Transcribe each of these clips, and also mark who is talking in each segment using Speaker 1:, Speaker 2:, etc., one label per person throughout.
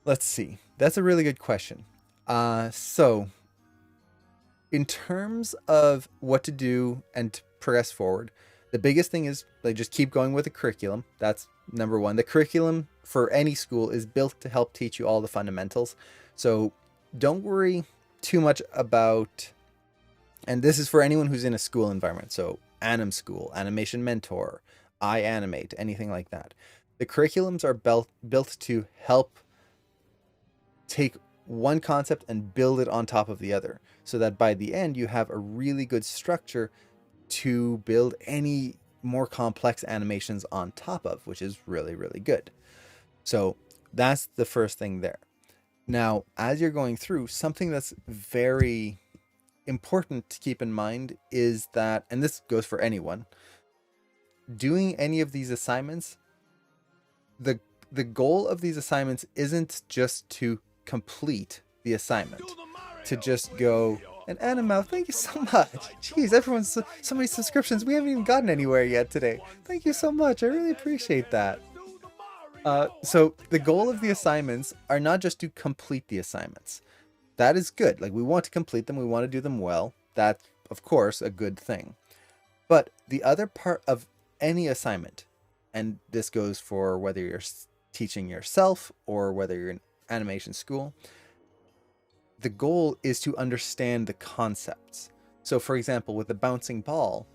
Speaker 1: Let's see. That's a really good question. So in terms of what to do and to progress forward, the biggest thing is like just keep going with the curriculum. That's number one. The curriculum for any school is built to help teach you all the fundamentals. So don't worry too much about, and this is for anyone who's in a school environment. So Anim School, Animation Mentor, iAnimate, anything like that. The curriculums are built to help take one concept and build it on top of the other so that by the end you have a really good structure to build any more complex animations on top of, which is really, really good. So that's the first thing there. Now, as you're going through, something that's very important to keep in mind is that, and this goes for anyone, doing any of these assignments, the the goal of these assignments isn't just to complete the assignment, to just go and Animal, thank you so much. Jeez, everyone's so many subscriptions. We haven't even gotten anywhere yet today. Thank you so much. I really appreciate that. So the goal of the assignments are not just to complete the assignments. That is good. Like we want to complete them. We want to do them well. That's of course a good thing. But the other part of any assignment, and this goes for whether you're teaching yourself or whether you're in animation school, the goal is to understand the concepts. So for example, with the bouncing ball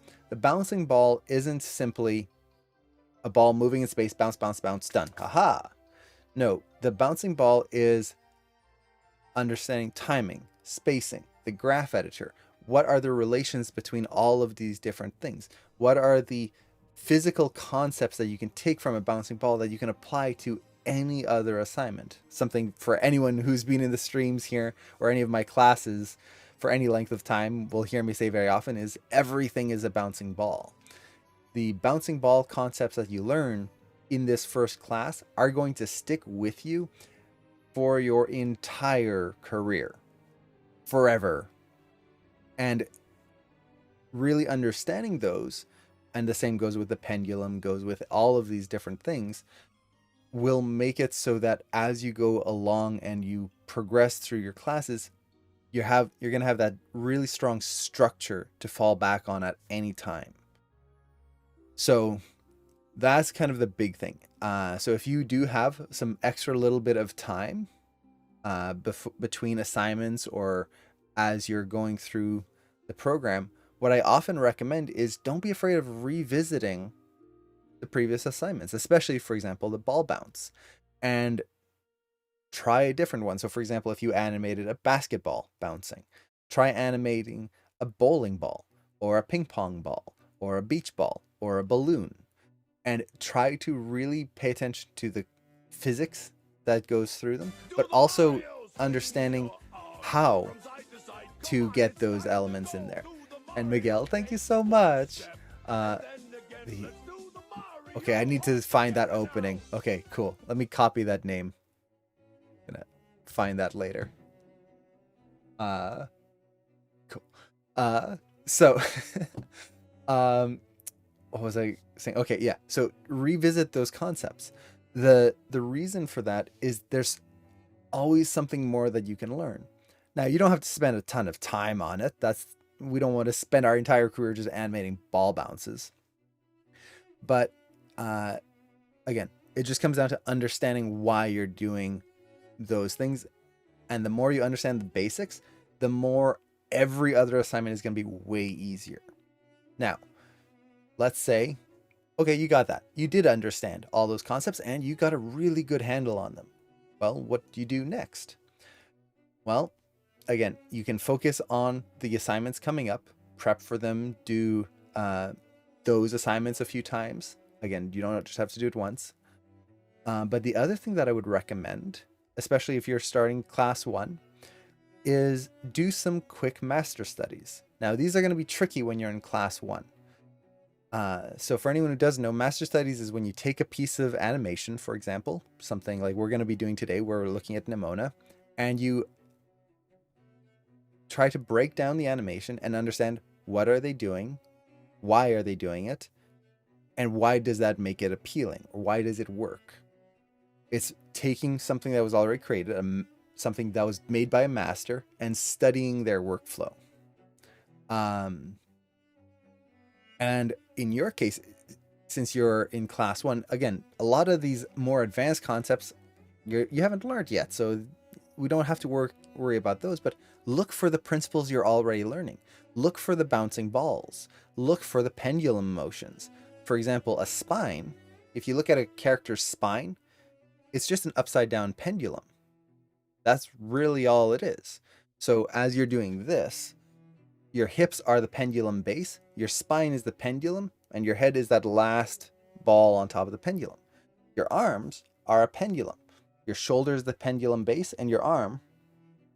Speaker 1: isn't simply a ball moving in space, bounce, bounce, bounce, done. Haha. No, the bouncing ball is understanding timing, spacing, the graph editor. What are the relations between all of these different things? What are the physical concepts that you can take from a bouncing ball that you can apply to any other assignment? Something for anyone who's been in the streams here or any of my classes for any length of time will hear me say very often is everything is a bouncing ball. The bouncing ball concepts that you learn in this first class are going to stick with you for your entire career, forever. And really understanding those, and the same goes with the pendulum, goes with all of these different things, will make it so that as you go along and you progress through your classes, you're going to have that really strong structure to fall back on at any time. So that's kind of the big thing. So if you do have some extra little bit of time between assignments or as you're going through the program, what I often recommend is don't be afraid of revisiting the previous assignments, especially, for example, the ball bounce, and try a different one. So, for example, if you animated a basketball bouncing, try animating a bowling ball or a ping pong ball or a beach ball or a balloon, and try to really pay attention to the physics that goes through them, but also understanding how to get those elements in there. And Miguel, thank you so much. The Okay, I need to find that opening. Okay, cool. Let me copy that name. I'm gonna find that later. Cool. So what was I saying? Okay, yeah. So revisit those concepts. The reason for that is there's always something more that you can learn. Now, you don't have to spend a ton of time on it. We don't want to spend our entire career just animating ball bounces. But again, it just comes down to understanding why you're doing those things. And the more you understand the basics, the more every other assignment is going to be way easier. Now, let's say, okay, you got that. You did understand all those concepts and you got a really good handle on them. Well, what do you do next? Well, again, you can focus on the assignments coming up, prep for them, do those assignments a few times. Again, you don't just have to do it once. But the other thing that I would recommend, especially if you're starting class 1, is do some quick master studies. Now, these are going to be tricky when you're in class 1. So for anyone who doesn't know, master studies is when you take a piece of animation, for example, something like we're going to be doing today, where we're looking at Nimona, and you try to break down the animation and understand what are they doing, why are they doing it, and why does that make it appealing, or why does it work. It's taking something that was already created, something that was made by a master, and studying their workflow. And in your case, since you're in class 1, again, a lot of these more advanced concepts you haven't learned yet, so we don't have to worry about those. But look for the principles you're already learning. Look for the bouncing balls. Look for the pendulum motions. For example, a spine, if you look at a character's spine, it's just an upside down pendulum. That's really all it is. So as you're doing this, your hips are the pendulum base, your spine is the pendulum, and your head is that last ball on top of the pendulum. Your arms are a pendulum. Your shoulder is the pendulum base, and your arm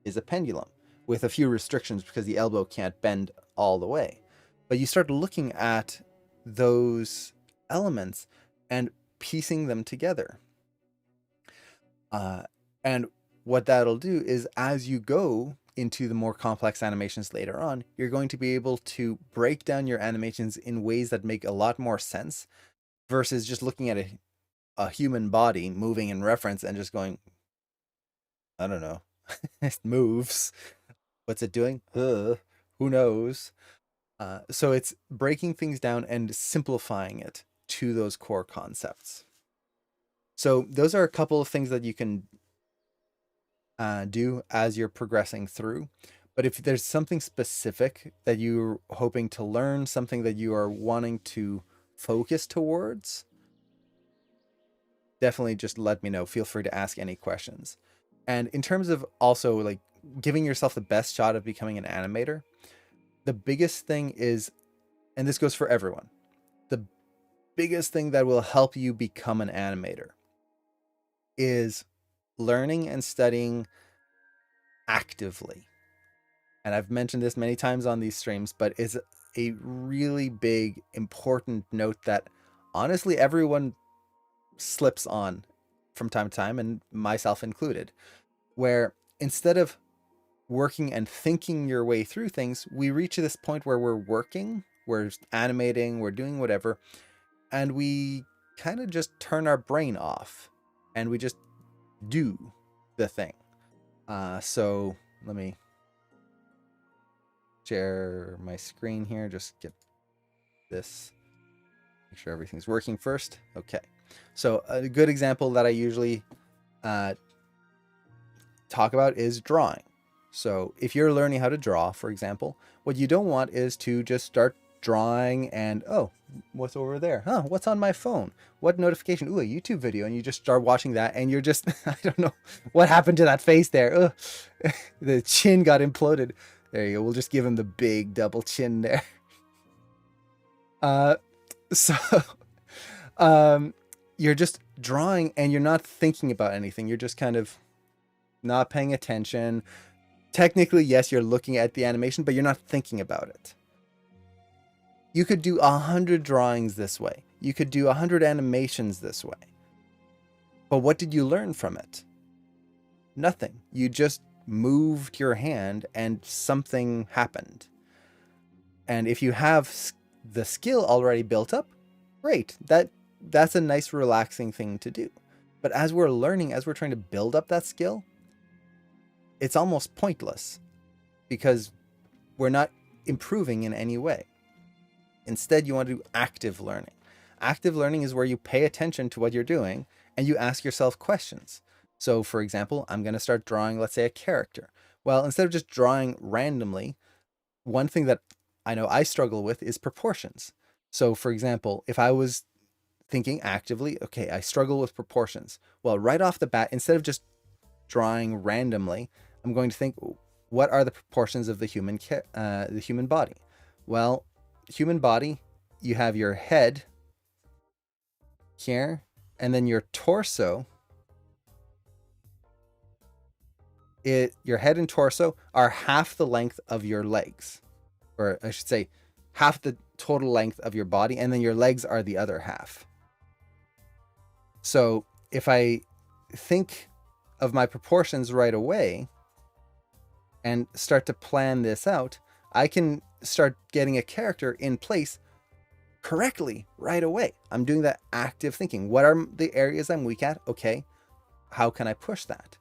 Speaker 1: is a pendulum, with a few restrictions because the elbow can't bend all the way. But you start looking at those elements and piecing them together. And what that'll do is, as you go into the more complex animations later on, you're going to be able to break down your animations in ways that make a lot more sense versus just looking at a human body moving in reference and just going, I don't know, it moves. What's it doing? Who knows? So it's breaking things down and simplifying it to those core concepts. So those are a couple of things that you can do as you're progressing through. But if there's something specific that you're hoping to learn, something that you are wanting to focus towards, definitely just let me know. Feel free to ask any questions. And in terms of also like giving yourself the best shot of becoming an animator, the biggest thing is, and this goes for everyone, the biggest thing that will help you become an animator is learning and studying actively. And I've mentioned this many times on these streams, but it's a really big, important note that honestly everyone slips on from time to time, and myself included, where instead of working and thinking your way through things, we reach this point where we're working, we're animating, we're doing whatever, and we kind of just turn our brain off and we just do the thing. So let me share my screen here, just get this, make sure everything's working first. Okay, so a good example that I usually talk about is drawing. So if you're learning how to draw, for example, what you don't want is to just start drawing and, oh, what's over there? Huh, what's on my phone? What notification? Ooh, a YouTube video. And you just start watching that and you're just, I don't know what happened to that face there. Ugh. The chin got imploded. There you go. We'll just give him the big double chin there. So you're just drawing and you're not thinking about anything. You're just kind of not paying attention. Technically, yes, you're looking at the animation, but you're not thinking about it. You could do 100 drawings this way. You could do 100 animations this way. But what did you learn from it? Nothing. You just moved your hand and something happened. And if you have the skill already built up, great. That's a nice, relaxing thing to do. But as we're learning, as we're trying to build up that skill, it's almost pointless because we're not improving in any way. Instead, you want to do active learning. Active learning is where you pay attention to what you're doing and you ask yourself questions. So for example, I'm going to start drawing, let's say, a character. Well, instead of just drawing randomly, one thing that I know I struggle with is proportions. So for example, if I was thinking actively, okay, I struggle with proportions. Well, right off the bat, instead of just drawing randomly, I'm going to think, what are the proportions of the human body? Well, human body, you have your head here, and then your torso. Your head and torso are half the length of your legs, or I should say half the total length of your body, and then your legs are the other half. So if I think of my proportions right away and start to plan this out, I can start getting a character in place correctly right away. I'm doing that active thinking. What are the areas I'm weak at? Okay. how can I push that?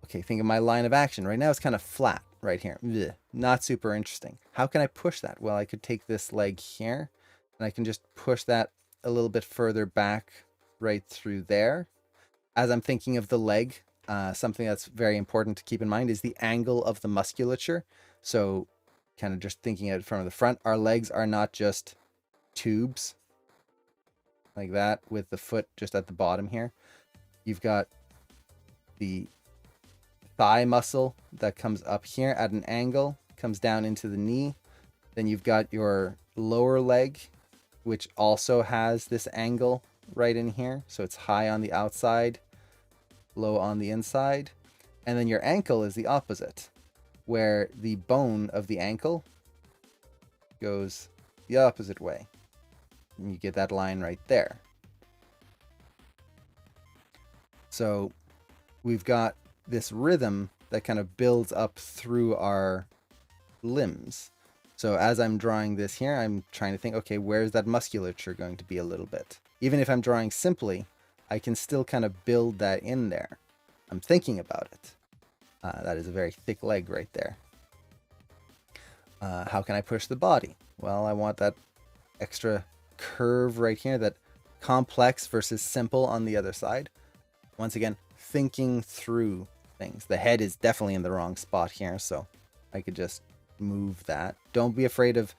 Speaker 1: Okay, think of my line of action. Right now it's kind of flat right here. Blech, not super interesting. How can I push that? Well, I could take this leg here and I can just push that a little bit further back right through there. As I'm thinking of the leg, something that's very important to keep in mind is the angle of the musculature. So kind of just thinking at it from the front, our legs are not just tubes like that with the foot just at the bottom here. You've got the thigh muscle that comes up here at an angle, comes down into the knee. Then you've got your lower leg, which also has this angle right in here. So it's high on the outside, low on the inside. And then your ankle is the opposite, where the bone of the ankle goes the opposite way. And you get that line right there. So we've got this rhythm that kind of builds up through our limbs. So as I'm drawing this here, I'm trying to think, okay, where's that musculature going to be a little bit? Even if I'm drawing simply, I can still kind of build that in there. I'm thinking about it. That is a very thick leg right there. How can I push the body? Well, I want that extra curve right here, that complex versus simple on the other side. Once again, thinking through things. The head is definitely in the wrong spot here, so I could just move that. Don't be afraid of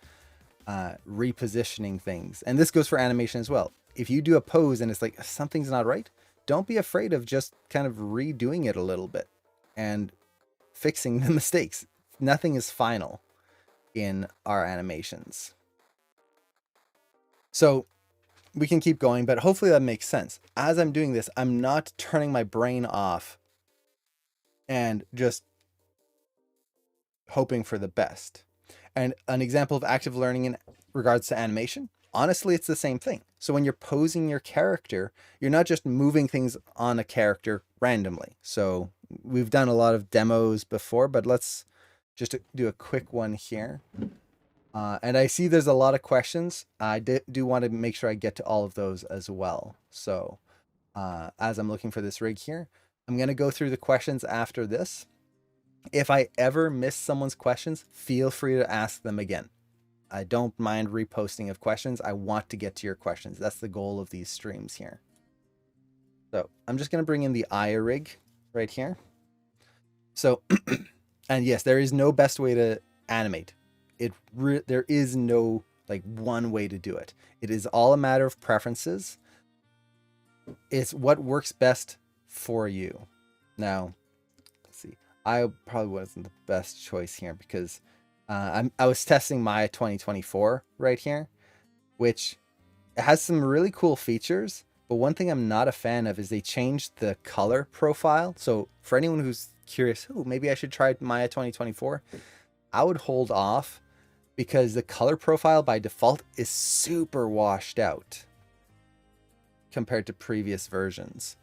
Speaker 1: repositioning things. And this goes for animation as well. If you do a pose and it's like something's not right, don't be afraid of just kind of redoing it a little bit and fixing the mistakes. Nothing is final in our animations. So we can keep going, but hopefully that makes sense. As I'm doing this, I'm not turning my brain off and just hoping for the best. And an example of active learning in regards to animation, honestly, it's the same thing. So when you're posing your character, you're not just moving things on a character randomly. So we've done a lot of demos before, but let's just do a quick one here. And I see there's a lot of questions. I do want to make sure I get to all of those as well. So as I'm looking for this rig here, I'm going to go through the questions after this. If I ever miss someone's questions, feel free to ask them again. I don't mind reposting of questions. I want to get to your questions. That's the goal of these streams here. So I'm just going to bring in the Aya rig right here. So, and yes, there is no best way to animate. There is no like one way to do it. It is all a matter of preferences. It's what works best for you. Now, let's see. I probably wasn't the best choice here because I was testing Maya 2024 right here, which has some really cool features. But one thing I'm not a fan of is they changed the color profile. So for anyone who's curious, oh, maybe I should try Maya 2024, I would hold off because the color profile by default is super washed out compared to previous versions.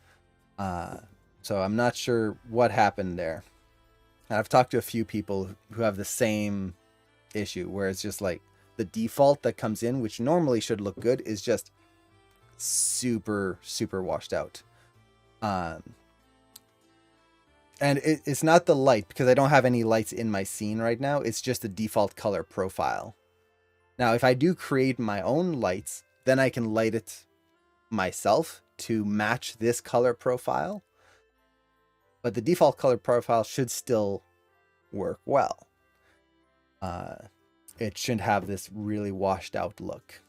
Speaker 1: So I'm not sure what happened there. I've talked to a few people who have the same issue where it's just like the default that comes in, which normally should look good, is just super washed out. And it's not the light because I don't have any lights in my scene right now. It's just the default color profile. Now, if I do create my own lights, then I can light it myself to match this color profile. But the default color profile should still work well. It shouldn't have this really washed out look.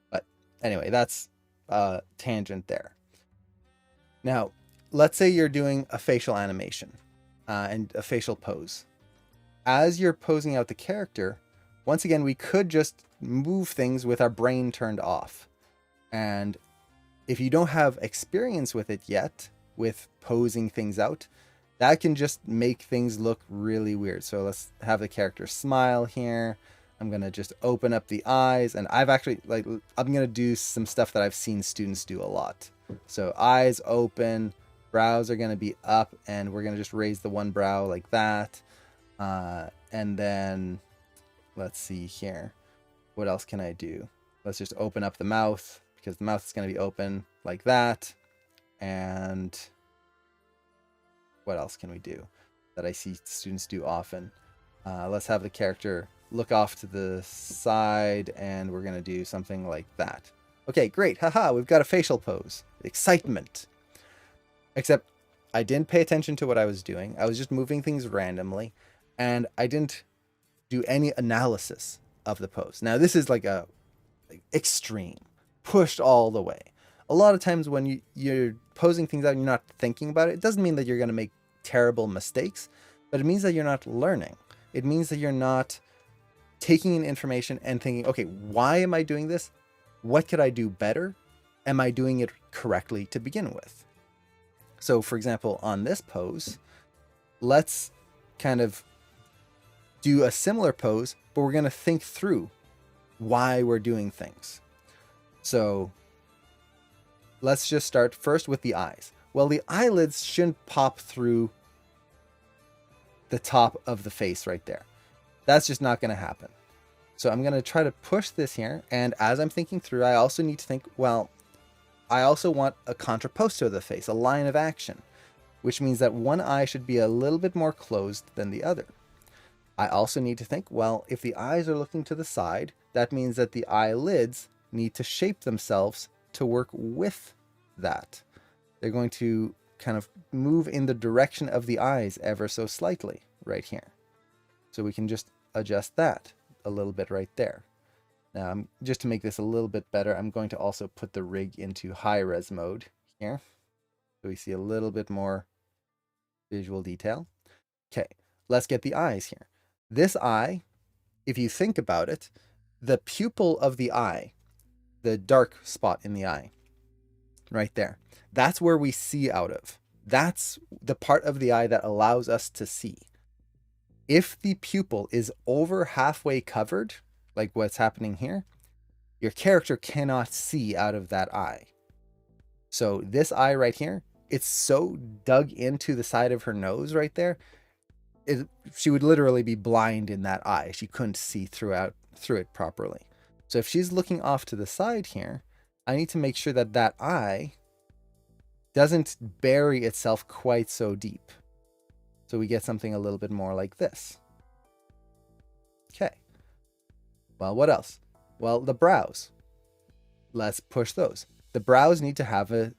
Speaker 1: But anyway, that's a tangent there. Now, let's say you're doing a facial animation and a facial pose. As you're posing out the character, once again, we could just move things with our brain turned off. And if you don't have experience with it yet, with posing things out, that can just make things look really weird. So let's have the character smile here. I'm going to just open up the eyes, and I've actually, I'm going to do some stuff that I've seen students do a lot. So eyes open, brows are going to be up, and we're going to just raise the one brow like that. And then let's see here. What else can I do? Let's just open up the mouth because the mouth is going to be open like that. And what else can we do that I see students do often? Let's have the character look off to the side, and we're going to do something like that. Okay, great. Haha, we've got a facial pose. Excitement. Except I didn't pay attention to what I was doing. I was just moving things randomly, and I didn't do any analysis of the pose. Now, this is like extreme, pushed all the way. A lot of times when you're posing things out and you're not thinking about it, it doesn't mean that you're going to make terrible mistakes, but it means that you're not learning. It means that you're not taking in information and thinking, okay, why am I doing this? What could I do better? Am I doing it correctly to begin with? So, for example, on this pose, let's kind of do a similar pose, but we're going to think through why we're doing things. So let's just start first with the eyes. Well, the eyelids shouldn't pop through the top of the face right there. That's just not going to happen. So I'm going to try to push this here. And as I'm thinking through, I also need to think, well, I also want a contrapposto of the face, a line of action, which means that one eye should be a little bit more closed than the other. I also need to think, well, if the eyes are looking to the side, that means that the eyelids need to shape themselves to work with that. They're going to kind of move in the direction of the eyes ever so slightly right here. So we can just adjust that a little bit right there. Now, just to make this a little bit better, I'm going to also put the rig into high res mode here, so we see a little bit more visual detail. Okay, let's get the eyes here. This eye, if you think about it, the pupil of the eye, the dark spot in the eye, right there, that's where we see out of. That's the part of the eye that allows us to see. If the pupil is over halfway covered, like what's happening here, your character cannot see out of that eye. So this eye right here, it's so dug into the side of her nose right there, she would literally be blind in that eye. She couldn't see through it properly. So if she's looking off to the side here, I need to make sure that that eye doesn't bury itself quite so deep. So we get something a little bit more like this. Okay. Well, what else? Well, the brows. Let's push those. The brows need to have a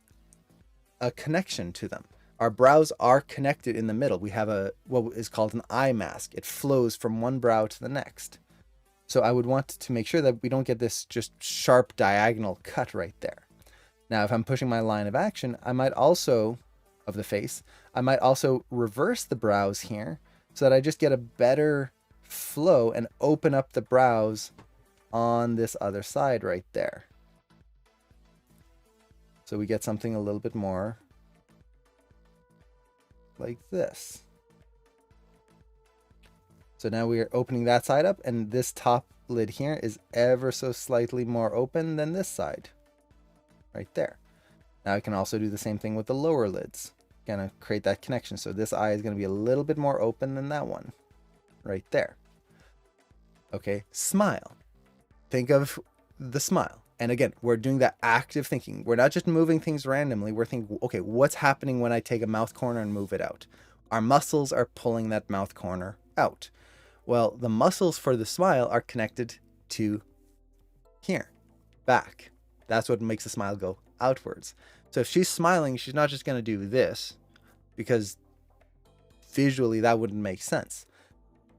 Speaker 1: connection to them. Our brows are connected in the middle. We have what is called an eye mask. It flows from one brow to the next. So I would want to make sure that we don't get this just sharp diagonal cut right there. Now, if I'm pushing my line of action, I might also, of the face, I might also reverse the brows here so that I just get a better flow and open up the brows on this other side right there. So we get something a little bit more like this. So now we are opening that side up, and this top lid here is ever so slightly more open than this side right there. Now I can also do the same thing with the lower lids. Gonna create that connection. So this eye is going to be a little bit more open than that one right there. Okay, smile. Think of the smile. And again, we're doing that active thinking. We're not just moving things randomly. We're thinking, okay, what's happening when I take a mouth corner and move it out? Our muscles are pulling that mouth corner out. Well, the muscles for the smile are connected to here, back. That's what makes the smile go outwards. So if she's smiling, she's not just going to do this, because visually that wouldn't make sense.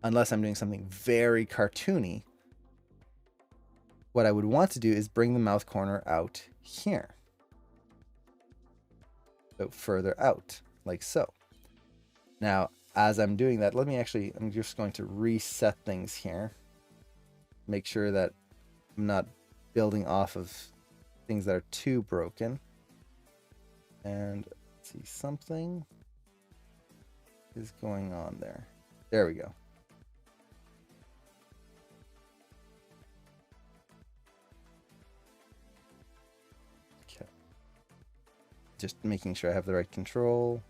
Speaker 1: Unless I'm doing something very cartoony, what I would want to do is bring the mouth corner out here. So further out, like so. Now, as I'm doing that, I'm just going to reset things here. Make sure that I'm not building off of things that are too broken. And let's see, something is going on there. There we go. Okay. Just making sure I have the right control.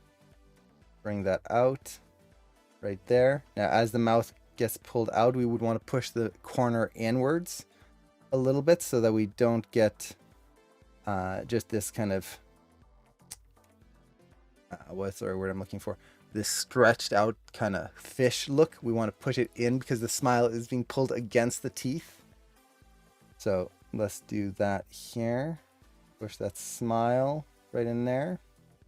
Speaker 1: Bring that out right there. Now, as the mouth gets pulled out, we would want to push the corner inwards a little bit so that we don't get just this kind of what's the word I'm looking for? This stretched out kind of fish look. We want to push it in because the smile is being pulled against the teeth. So let's do that here. Push that smile right in there.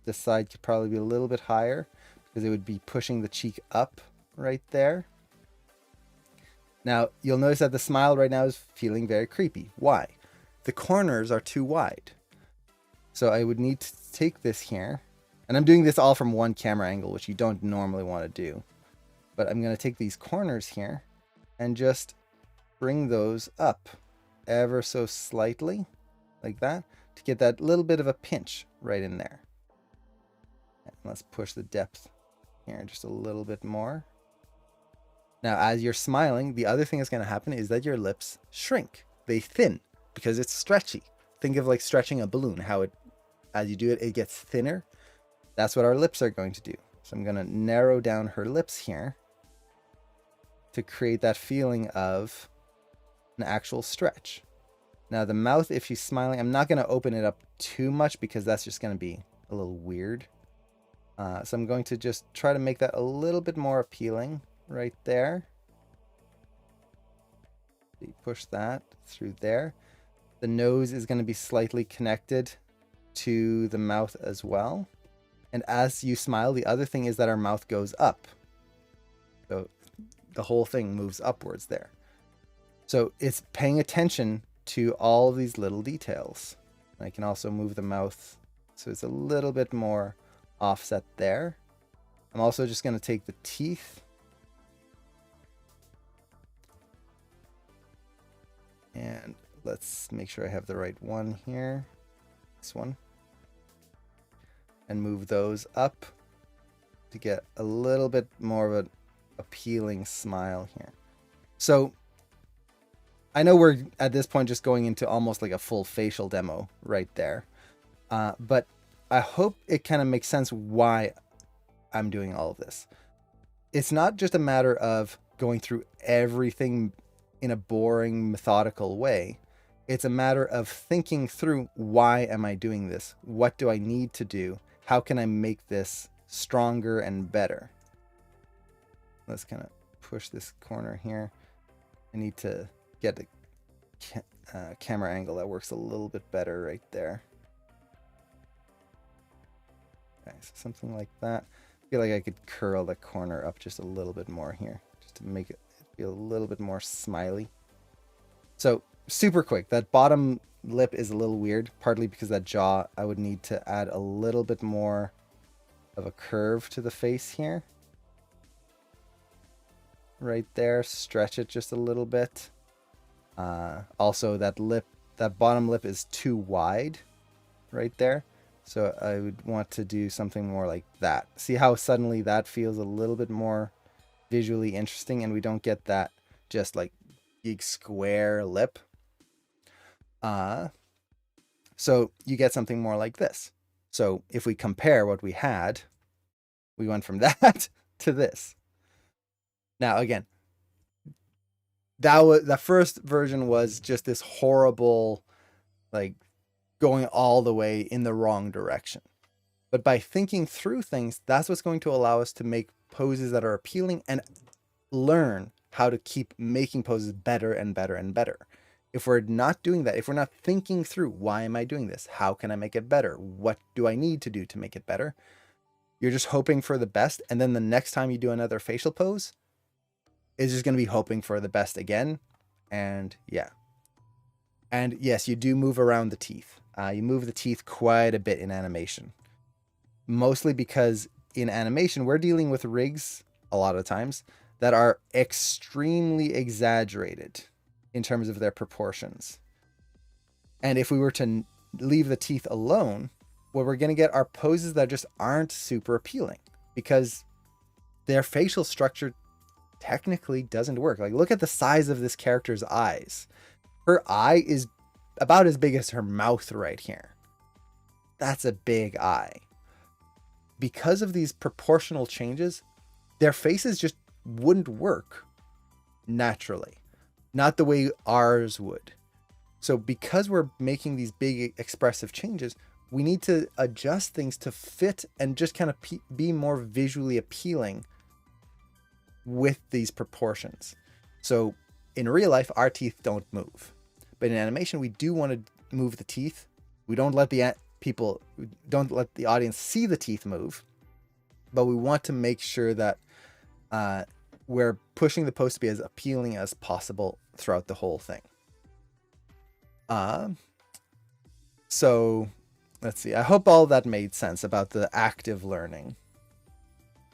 Speaker 1: This side could probably be a little bit higher because it would be pushing the cheek up right there. Now, you'll notice that the smile right now is feeling very creepy. Why? The corners are too wide. So I would need to take this here. And I'm doing this all from one camera angle, which you don't normally want to do. But I'm going to take these corners here and just bring those up ever so slightly, like that, to get that little bit of a pinch right in there. And let's push the depth here just a little bit more. Now, as you're smiling, the other thing that's going to happen is that your lips shrink. They thin because it's stretchy. Think of like stretching a balloon, how it, as you do it, it gets thinner. That's what our lips are going to do. So I'm going to narrow down her lips here to create that feeling of an actual stretch. Now the mouth, if she's smiling, I'm not going to open it up too much because that's just going to be a little weird. So I'm going to just try to make that a little bit more appealing right there. You push that through there. The nose is going to be slightly connected to the mouth as well. And as you smile, the other thing is that our mouth goes up. So the whole thing moves upwards there. So it's paying attention to all of these little details. I can also move the mouth so it's a little bit more offset there. I'm also just going to take the teeth and let's make sure I have the right one here. This one. And move those up to get a little bit more of an appealing smile here. So I know we're at this point just going into almost like a full facial demo right there. But I hope it kind of makes sense why I'm doing all of this. It's not just a matter of going through everything in a boring, methodical way. It's a matter of thinking through, why am I doing this? What do I need to do? How can I make this stronger and better? Let's kind of push this corner here. I need to get a camera angle that works a little bit better right there. Okay, so something like that. I feel like I could curl the corner up just a little bit more here, just to make it feel a little bit more smiley. So super quick, that bottom lip is a little weird, partly because that jaw, I would need to add a little bit more of a curve to the face here. Right there, stretch it just a little bit. Also that bottom lip is too wide right there. So I would want to do something more like that. See how suddenly that feels a little bit more visually interesting and we don't get that just like big square lip. So you get something more like this. So if we compare what we had, we went from that to this. Now again, the first version was just this horrible, like going all the way in the wrong direction. But by thinking through things, that's what's going to allow us to make poses that are appealing and learn how to keep making poses better and better and better. If we're not doing that, if we're not thinking through, why am I doing this? How can I make it better? What do I need to do to make it better? You're just hoping for the best. And then the next time you do another facial pose, it's just going to be hoping for the best again. And yeah. And yes, you do move around the teeth. You move the teeth quite a bit in animation. Mostly because in animation, we're dealing with rigs a lot of times that are extremely exaggerated in terms of their proportions. And if we were to leave the teeth alone, what we're going to get are poses that just aren't super appealing because their facial structure technically doesn't work. Like, look at the size of this character's eyes. Her eye is about as big as her mouth right here. That's a big eye. Because of these proportional changes, their faces just wouldn't work naturally. Not the way ours would. So because we're making these big expressive changes, we need to adjust things to fit and just kind of be more visually appealing with these proportions. So in real life, our teeth don't move, but in animation, we do want to move the teeth. We don't let the audience see the teeth move, but we want to make sure that we're pushing the pose to be as appealing as possible throughout the whole thing. So let's see. I hope all that made sense about the active learning,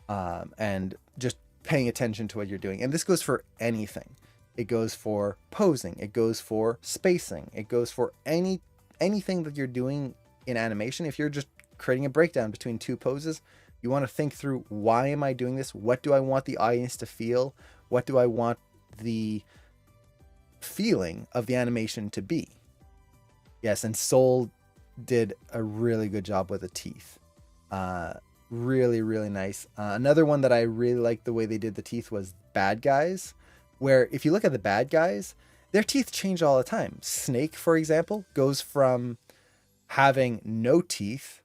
Speaker 1: and just paying attention to what you're doing. And this goes for anything. It goes for posing. It goes for spacing. It goes for anything that you're doing in animation. If you're just creating a breakdown between two poses, you want to think through, why am I doing this? What do I want the audience to feel? What do I want the feeling of the animation to be? Yes, and Soul did a really good job with the teeth. Really, really nice. Another one that I really liked the way they did the teeth was Bad Guys, where if you look at the bad guys, their teeth change all the time. Snake, for example, goes from having no teeth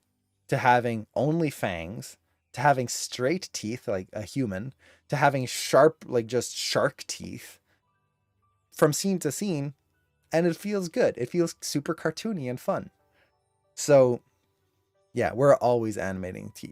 Speaker 1: to having only fangs, to having straight teeth like a human, to having sharp, like just shark teeth, from scene to scene, and it feels good. It feels super cartoony and fun. So yeah, we're always animating teeth.